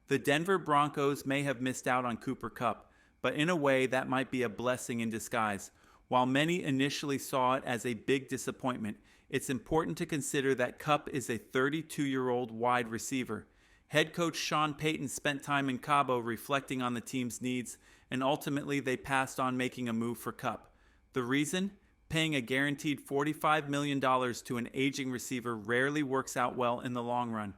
The Denver Broncos may have missed out on Cooper Kupp, but in a way that might be a blessing in disguise. While many initially saw it as a big disappointment, it's important to consider that Kupp is a 32-year-old wide receiver. Head coach Sean Payton spent time in Cabo reflecting on the team's needs, and ultimately they passed on making a move for Kupp. The reason? Paying a guaranteed $45 million to an aging receiver rarely works out well in the long run.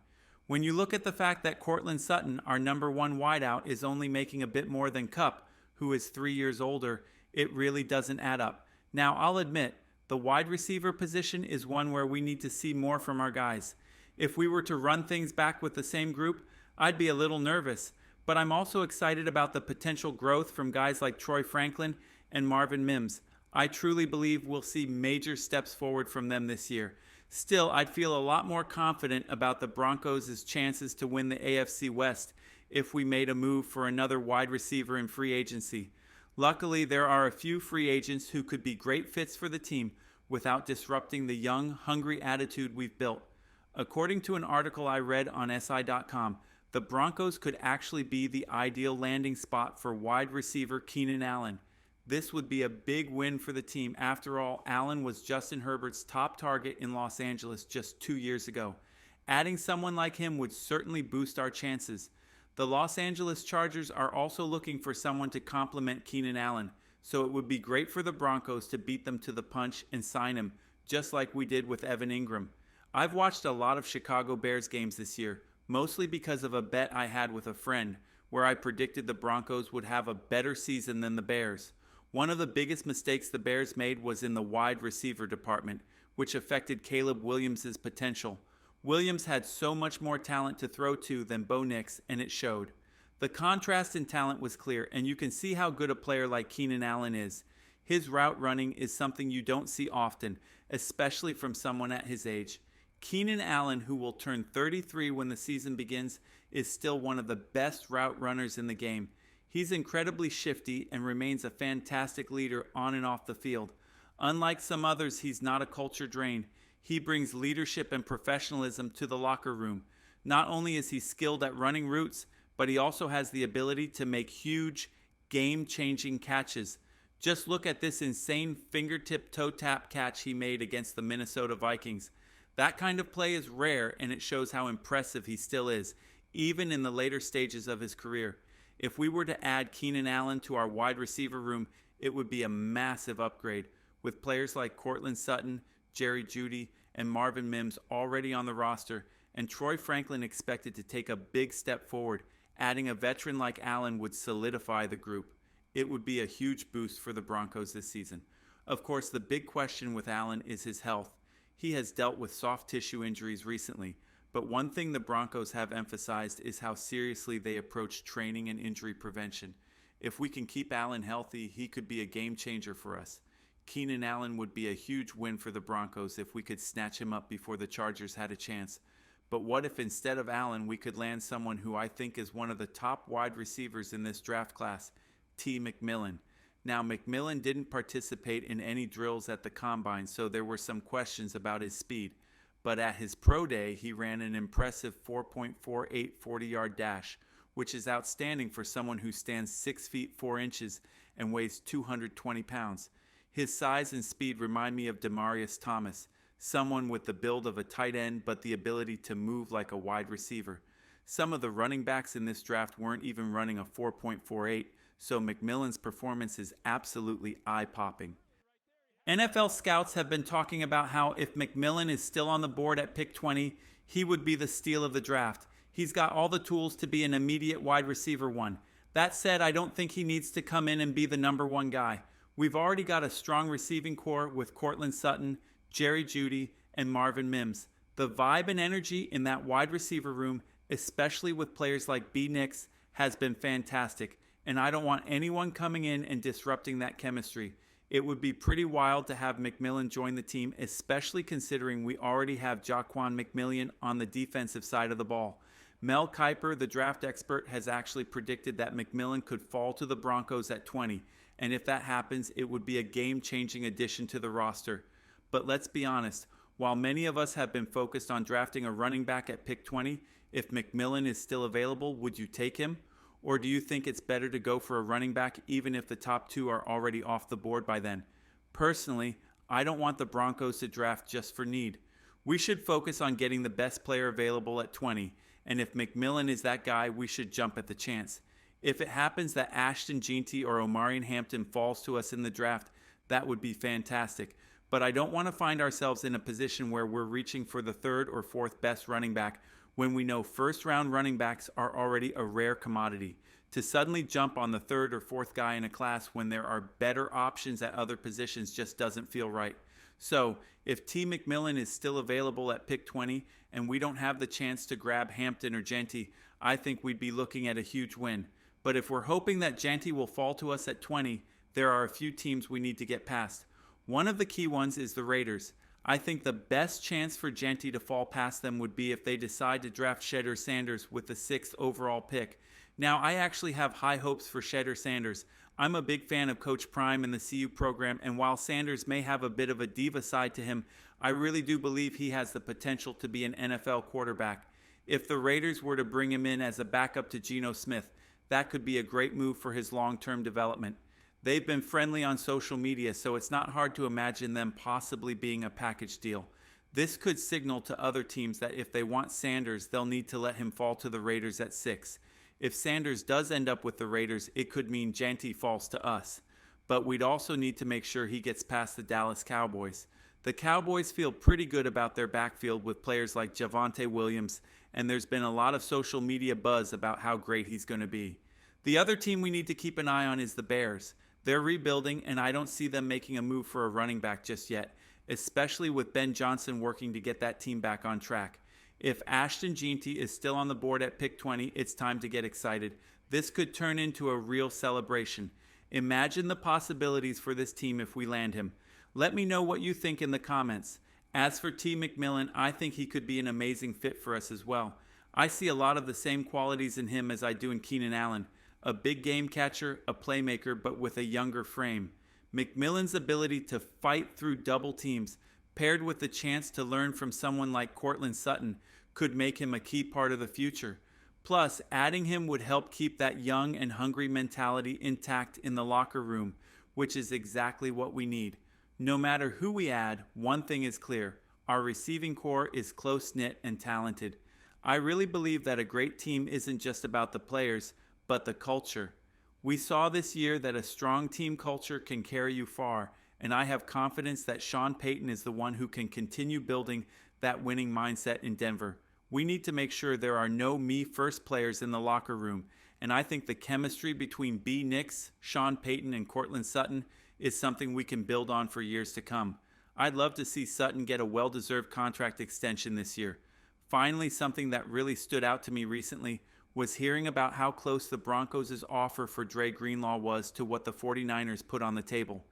When you look at the fact that Courtland Sutton, our number one wideout, is only making a bit more than Kupp, who is 3 years older, it really doesn't add up. Now, I'll admit, the wide receiver position is one where we need to see more from our guys. If we were to run things back with the same group, I'd be a little nervous, but I'm also excited about the potential growth from guys like Troy Franklin and Marvin Mims. I truly believe we'll see major steps forward from them this year. Still, I'd feel a lot more confident about the Broncos' chances to win the AFC West if we made a move for another wide receiver in free agency. Luckily, there are a few free agents who could be great fits for the team without disrupting the young, hungry attitude we've built. According to an article I read on SI.com, the Broncos could actually be the ideal landing spot for wide receiver Keenan Allen. This would be a big win for the team. After all, Allen was Justin Herbert's top target in Los Angeles just 2 years ago. Adding someone like him would certainly boost our chances. The Los Angeles Chargers are also looking for someone to complement Keenan Allen, so it would be great for the Broncos to beat them to the punch and sign him, just like we did with Evan Ingram. I've watched a lot of Chicago Bears games this year, mostly because of a bet I had with a friend, where I predicted the Broncos would have a better season than the Bears. One of the biggest mistakes the Bears made was in the wide receiver department, which affected Caleb Williams' potential. Williams had so much more talent to throw to than Bo Nix, and it showed. The contrast in talent was clear, and you can see how good a player like Keenan Allen is. His route running is something you don't see often, especially from someone at his age. Keenan Allen, who will turn 33 when the season begins, is still one of the best route runners in the game. He's incredibly shifty and remains a fantastic leader on and off the field. Unlike some others, he's not a culture drain. He brings leadership and professionalism to the locker room. Not only is he skilled at running routes, but he also has the ability to make huge, game-changing catches. Just look at this insane fingertip toe tap catch he made against the Minnesota Vikings. That kind of play is rare, and it shows how impressive he still is, even in the later stages of his career. If we were to add Keenan Allen to our wide receiver room, it would be a massive upgrade. With players like Courtland Sutton, Jerry Jeudy, and Marvin Mims already on the roster, and Troy Franklin expected to take a big step forward, adding a veteran like Allen would solidify the group. It would be a huge boost for the Broncos this season. Of course, the big question with Allen is his health. He has dealt with soft tissue injuries recently, but one thing the Broncos have emphasized is how seriously they approach training and injury prevention. If we can keep Allen healthy, he could be a game changer for us. Keenan Allen would be a huge win for the Broncos if we could snatch him up before the Chargers had a chance. But what if instead of Allen, we could land someone who I think is one of the top wide receivers in this draft class, T. McMillan? Now, McMillan didn't participate in any drills at the Combine, so there were some questions about his speed. But at his pro day, he ran an impressive 4.48 40-yard dash, which is outstanding for someone who stands 6 feet 4 inches and weighs 220 pounds. His size and speed remind me of Demaryius Thomas, someone with the build of a tight end but the ability to move like a wide receiver. Some of the running backs in this draft weren't even running a 4.48, so McMillan's performance is absolutely eye-popping. NFL scouts have been talking about how if McMillan is still on the board at pick 20, he would be the steal of the draft. He's got all the tools to be an immediate wide receiver one. That said, I don't think he needs to come in and be the number one guy. We've already got a strong receiving core with Courtland Sutton, Jerry Jeudy, and Marvin Mims. The vibe and energy in that wide receiver room, especially with players like B. Nix, has been fantastic, and I don't want anyone coming in and disrupting that chemistry. It would be pretty wild to have McMillan join the team, especially considering we already have Jaquan McMillian on the defensive side of the ball. Mel Kiper, the draft expert, has actually predicted that McMillan could fall to the Broncos at 20, and if that happens, it would be a game-changing addition to the roster. But let's be honest, while many of us have been focused on drafting a running back at pick 20, If McMillan is still available, would you take him? Or do you think it's better to go for a running back even if the top two are already off the board by then? Personally, I don't want the Broncos to draft just for need. We should focus on getting the best player available at 20, and if McMillan is that guy, we should jump at the chance. If it happens that Ashton Jeanty or Omarion Hampton falls to us in the draft, that would be fantastic. But I don't want to find ourselves in a position where we're reaching for the third or fourth best running back when we know first-round running backs are already a rare commodity. To suddenly jump on the third or fourth guy in a class when there are better options at other positions just doesn't feel right. So, if T. McMillan is still available at pick 20 and we don't have the chance to grab Hampton or Jeanty, I think we'd be looking at a huge win. But if we're hoping that Jeanty will fall to us at 20, there are a few teams we need to get past. One of the key ones is the Raiders. I think the best chance for Jeanty to fall past them would be if they decide to draft Shedeur Sanders with the 6th overall pick. Now, I actually have high hopes for Shedeur Sanders. I'm a big fan of Coach Prime and the CU program, and while Sanders may have a bit of a diva side to him, I really do believe he has the potential to be an NFL quarterback. If the Raiders were to bring him in as a backup to Geno Smith, that could be a great move for his long-term development. They've been friendly on social media, so it's not hard to imagine them possibly being a package deal. This could signal to other teams that if they want Sanders, they'll need to let him fall to the Raiders at 6. If Sanders does end up with the Raiders, it could mean Jeanty falls to us. But we'd also need to make sure he gets past the Dallas Cowboys. The Cowboys feel pretty good about their backfield with players like Javonte Williams, and there's been a lot of social media buzz about how great he's going to be. The other team we need to keep an eye on is the Bears. They're rebuilding, and I don't see them making a move for a running back just yet, especially with Ben Johnson working to get that team back on track. If Ashton Jeanty is still on the board at pick 20, it's time to get excited. This could turn into a real celebration. Imagine the possibilities for this team if we land him. Let me know what you think in the comments. As for T. McMillan, I think he could be an amazing fit for us as well. I see a lot of the same qualities in him as I do in Keenan Allen. A big game catcher, a playmaker, but with a younger frame. McMillan's ability to fight through double teams, paired with the chance to learn from someone like Courtland Sutton, could make him a key part of the future. Plus, adding him would help keep that young and hungry mentality intact in the locker room, which is exactly what we need. No matter who we add, one thing is clear. Our receiving core is close-knit and talented. I really believe that a great team isn't just about the players, but the culture. We saw this year that a strong team culture can carry you far, and I have confidence that Sean Payton is the one who can continue building that winning mindset in Denver. We need to make sure there are no me-first players in the locker room, and I think the chemistry between B. Nix, Sean Payton, and Courtland Sutton is something we can build on for years to come. I'd love to see Sutton get a well-deserved contract extension this year. Finally, something that really stood out to me recently was hearing about how close the Broncos' offer for Dre Greenlaw was to what the 49ers put on the table.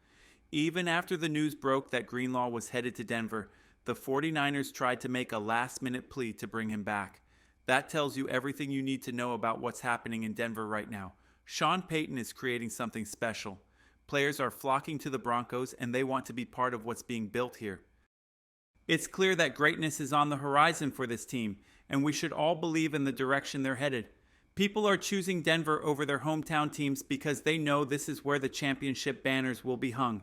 Even after the news broke that Greenlaw was headed to Denver, the 49ers tried to make a last-minute plea to bring him back. That tells you everything you need to know about what's happening in Denver right now. Sean Payton is creating something special. Players are flocking to the Broncos, and they want to be part of what's being built here. It's clear that greatness is on the horizon for this team, and we should all believe in the direction they're headed. People are choosing Denver over their hometown teams because they know this is where the championship banners will be hung,